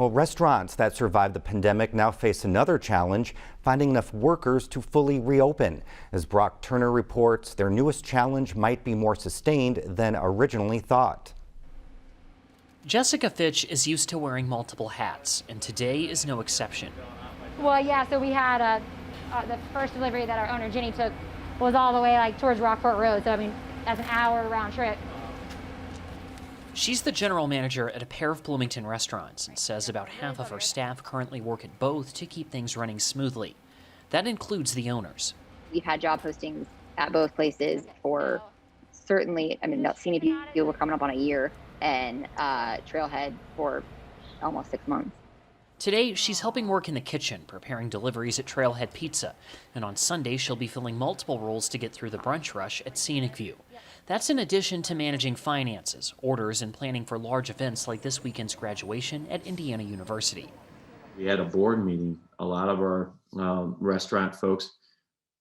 Well, restaurants that survived the pandemic now face another challenge, finding enough workers to fully reopen. As Brock Turner reports, their newest challenge might be more sustained than originally thought. Jessica Fitch is used to wearing multiple hats, and today is no exception. Well, yeah, so we had the first delivery that our owner, Jenny, took was all the way towards Rockport Road. So, I mean, that's an hour round trip. She's the general manager at a pair of Bloomington restaurants and says about half of her staff currently work at both to keep things running smoothly. That includes the owners. We've had job postings at both places for certainly, I mean, Senior People were coming up on a year, and Trailhead for almost 6 months. Today, she's helping work in the kitchen, preparing deliveries at Trailhead Pizza. And on Sunday, she'll be filling multiple roles to get through the brunch rush at Scenic View. That's in addition to managing finances, orders, and planning for large events like this weekend's graduation at Indiana University. We had a board meeting. A lot of our restaurant folks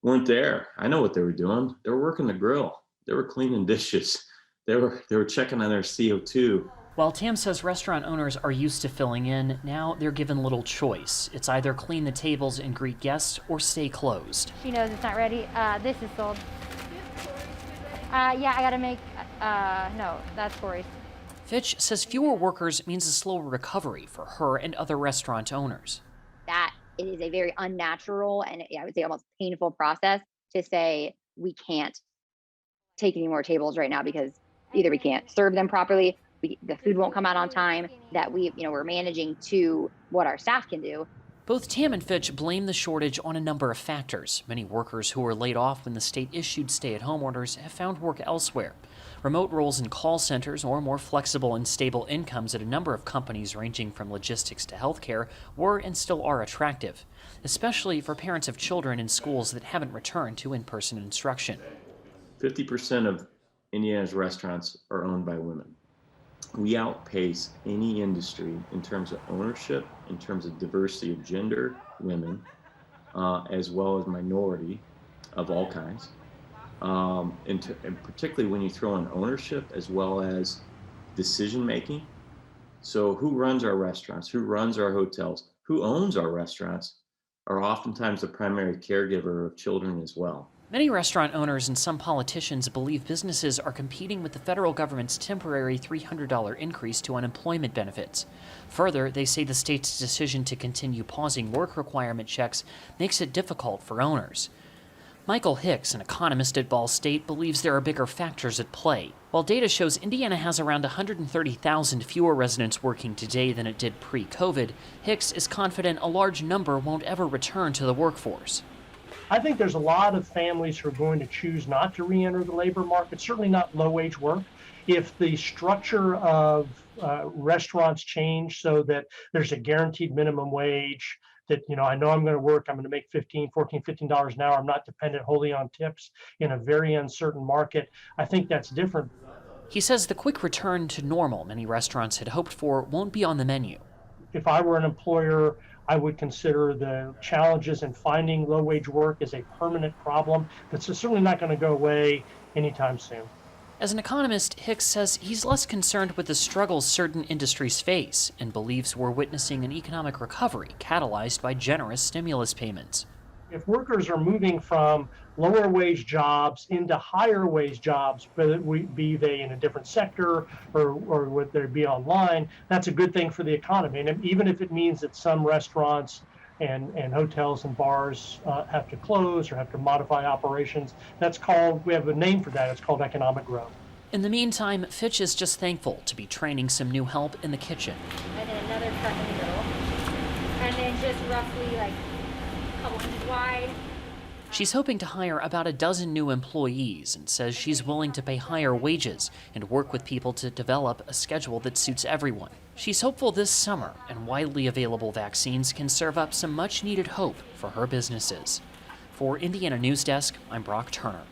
weren't there. I know what they were doing. They were working the grill. They were cleaning dishes. They were checking on their CO2. While Tam says restaurant owners are used to filling in, now they're given little choice. It's either clean the tables and greet guests or stay closed. She knows it's not ready. This is sold. Yeah, I gotta make, no, that's Corey's. Fitch says fewer workers means a slower recovery for her and other restaurant owners. That it is a very unnatural and I would say almost painful process to say we can't take any more tables right now because either we can't serve them properly, the food won't come out on time, that we're managing to what our staff can do. Both Tam and Fitch blame the shortage on a number of factors. Many workers who were laid off when the state issued stay-at-home orders have found work elsewhere. Remote roles in call centers or more flexible and stable incomes at a number of companies ranging from logistics to healthcare were and still are attractive, especially for parents of children in schools that haven't returned to in-person instruction. 50% of Indiana's restaurants are owned by women. We outpace any industry in terms of ownership, in terms of diversity of gender, women, as well as minority of all kinds. And particularly when you throw in ownership as well as decision making. So who runs our restaurants, who runs our hotels, who owns our restaurants are oftentimes the primary caregiver of children as well. Many restaurant owners and some politicians believe businesses are competing with the federal government's temporary $300 increase to unemployment benefits. Further, they say the state's decision to continue pausing work requirement checks makes it difficult for owners. Michael Hicks, an economist at Ball State, believes there are bigger factors at play. While data shows Indiana has around 130,000 fewer residents working today than it did pre-COVID, Hicks is confident a large number won't ever return to the workforce. I think there's a lot of families who are going to choose not to re-enter the labor market, certainly not low-wage work. If the structure of restaurants change so that there's a guaranteed minimum wage, that I know I'm going to work, I'm going to make $15 an hour, I'm not dependent wholly on tips in a very uncertain market, I think that's different. He says the quick return to normal many restaurants had hoped for won't be on the menu. If I were an employer, I would consider the challenges in finding low-wage work as a permanent problem that's certainly not going to go away anytime soon. As an economist, Hicks says he's less concerned with the struggles certain industries face and believes we're witnessing an economic recovery catalyzed by generous stimulus payments. If workers are moving from lower wage jobs into higher wage jobs, be they in a different sector or would they be online, that's a good thing for the economy. And even if it means that some restaurants and hotels and bars have to close or have to modify operations, we have a name for that, it's called economic growth. In the meantime, Fitch is just thankful to be training some new help in the kitchen. And then another cut in the middle. And then just roughly a couple inches wide. She's hoping to hire about a dozen new employees and says she's willing to pay higher wages and work with people to develop a schedule that suits everyone. She's hopeful this summer and widely available vaccines can serve up some much-needed hope for her businesses. For Indiana News Desk, I'm Brock Turner.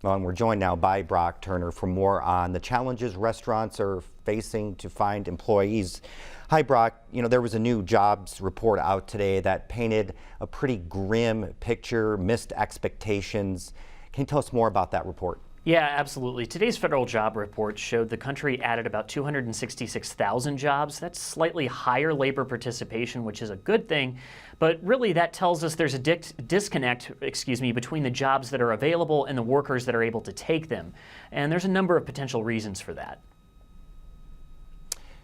Well, and we're joined now by Brock Turner for more on the challenges restaurants are facing to find employees. Hi, Brock. There was a new jobs report out today that painted a pretty grim picture, missed expectations. Can you tell us more about that report? Yeah, absolutely. Today's federal job report showed the country added about 266,000 jobs. That's slightly higher labor participation, which is a good thing. But really, that tells us there's a disconnect, between the jobs that are available and the workers that are able to take them. And there's a number of potential reasons for that.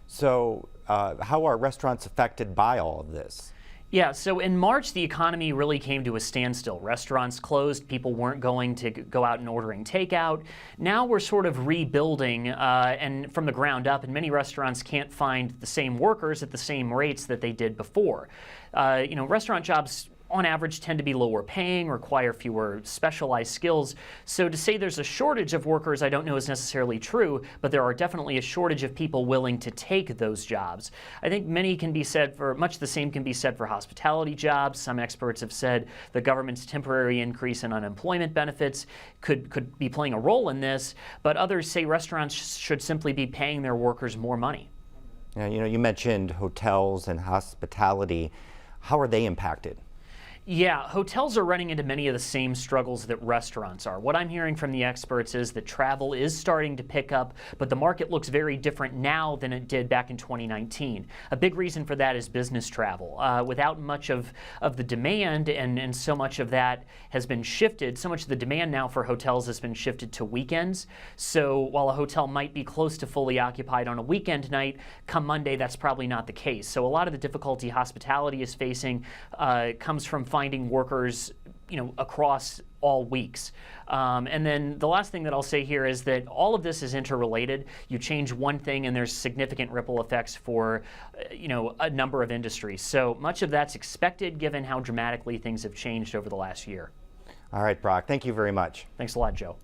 So how are restaurants affected by all of this? Yeah, so in March, the economy really came to a standstill. Restaurants closed, people weren't going to go out and ordering takeout. Now we're sort of rebuilding and from the ground up, and many restaurants can't find the same workers at the same rates that they did before. Restaurant jobs on average tend to be lower paying, require fewer specialized skills. So to say there's a shortage of workers, I don't know is necessarily true, but there are definitely a shortage of people willing to take those jobs. I think much the same can be said for hospitality jobs. Some experts have said the government's temporary increase in unemployment benefits could be playing a role in this, but others say restaurants should simply be paying their workers more money. Yeah, you mentioned hotels and hospitality. How are they impacted? Yeah, hotels are running into many of the same struggles that restaurants are. What I'm hearing from the experts is that travel is starting to pick up, but the market looks very different now than it did back in 2019. A big reason for that is business travel. Without much of the demand, and so much of that has been shifted, so much of the demand now for hotels has been shifted to weekends. So while a hotel might be close to fully occupied on a weekend night, come Monday, that's probably not the case. So a lot of the difficulty hospitality is facing comes from finding workers, across all weeks. And then the last thing that I'll say here is that all of this is interrelated. You change one thing and there's significant ripple effects for, a number of industries. So much of that's expected given how dramatically things have changed over the last year. All right, Brock, thank you very much. Thanks a lot, Joe.